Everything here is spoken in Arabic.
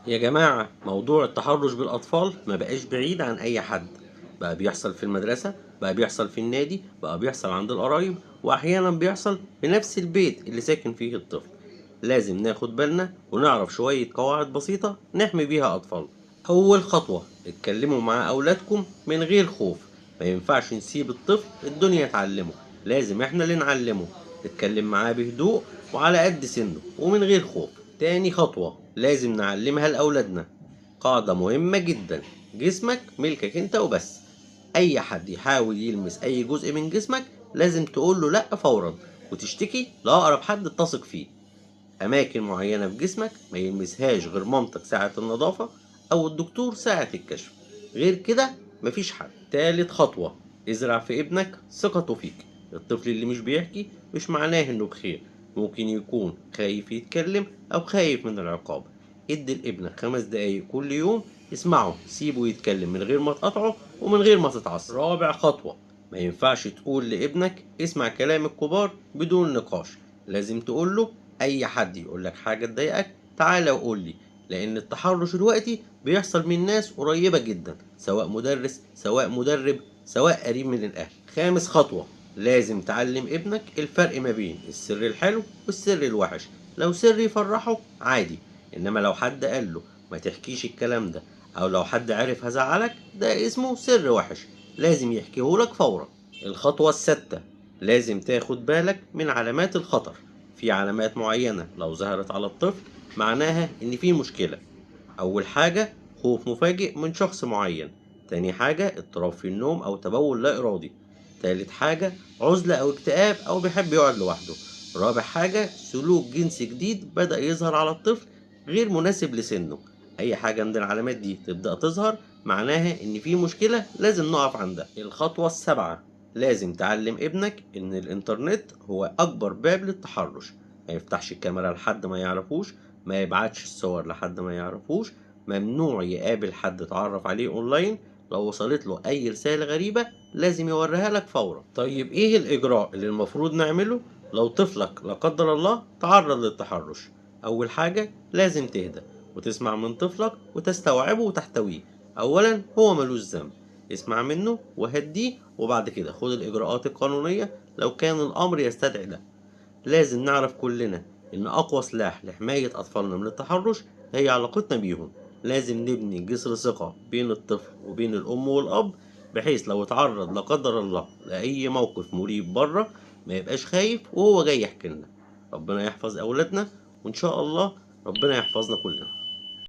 يا جماعة، موضوع التحرش بالأطفال ما بقاش بعيد عن أي حد. بقى بيحصل في المدرسة، بقى بيحصل في النادي، بقى بيحصل عند القرايب، وأحيانا بيحصل في نفس البيت اللي ساكن فيه الطفل. لازم ناخد بالنا ونعرف شوية قواعد بسيطة نحمي بيها أطفال. أول خطوة، اتكلموا مع أولادكم من غير خوف. ما ينفعش نسيب الطفل الدنيا تعلمه، لازم احنا اللي نعلمه. اتكلم معاه بهدوء وعلى قد سنه ومن غير خوف. تاني خطوة لازم نعلمها لأولادنا قاعدة مهمة جدا: جسمك ملكك انت وبس. أي حد يحاول يلمس أي جزء من جسمك لازم تقوله لأ فورا، وتشتكي لأقرب حد تثق فيه. أماكن معينة في جسمك ما يلمسهاش غير مامتك ساعة النظافة أو الدكتور ساعة الكشف، غير كده مفيش حد. تالت خطوة، ازرع في ابنك ثقته فيك. الطفل اللي مش بيحكي مش معناه انه بخير، ممكن يكون خايف يتكلم أو خايف من العقاب. ادي لابنك 5 دقايق كل يوم، اسمعه، سيبه يتكلم من غير ما تقطعه ومن غير ما تتعصب. رابع خطوة، ما ينفعش تقول لابنك اسمع كلام الكبار بدون نقاش. لازم تقوله اي حد يقول لك حاجه تضايقك تعالى وقول لي، لان التحرش دلوقتي بيحصل من ناس قريبه جدا، سواء مدرس سواء مدرب سواء قريب من الاهل. خامس خطوه، لازم تعلم ابنك الفرق ما بين السر الحلو والسر الوحش. لو سر يفرحه عادي، انما لو حد قال له ما تحكيش الكلام ده، او لو حد عرف هزعلك، ده اسمه سر وحش، لازم يحكيهولك فورا. الخطوه السادسه، لازم تاخد بالك من علامات الخطر. في علامات معينة لو ظهرت على الطفل معناها إن في مشكلة. أول حاجة، خوف مفاجئ من شخص معين. تاني حاجة، اضطراب في النوم أو تبول لا إرادي. تالت حاجة، عزلة أو اكتئاب أو بيحب يقعد لوحده. رابع حاجة، سلوك جنسي جديد بدأ يظهر على الطفل غير مناسب لسنه. أي حاجة من العلامات دي تبدأ تظهر معناها إن في مشكلة لازم نقف عندها. الخطوة السابعة، لازم تعلم ابنك إن الإنترنت هو أكبر باب للتحرش. ما يفتحش الكاميرا لحد ما يعرفوش، ما يبعتش الصور لحد ما يعرفوش، ممنوع يقابل حد اتعرف عليه اونلاين. لو وصلت له اي رسالة غريبة لازم يوريها لك فورا. طيب ايه الاجراء اللي المفروض نعمله لو طفلك لا قدر الله تعرض للتحرش؟ اول حاجة لازم تهدى وتسمع من طفلك وتستوعبه وتحتويه. اولا هو ملوش ذنب، اسمع منه وهديه، وبعد كده خد الاجراءات القانونية لو كان الامر يستدعي ده. لازم نعرف كلنا إن أقوى سلاح لحماية أطفالنا من التحرش هي علاقتنا بيهم. لازم نبني جسر ثقة بين الطفل وبين الأم والأب، بحيث لو اتعرض لا قدر الله لأي موقف مريب بره ما يبقاش خايف وهو جاي يحكي لنا. ربنا يحفظ أولادنا، وإن شاء الله ربنا يحفظنا كلنا.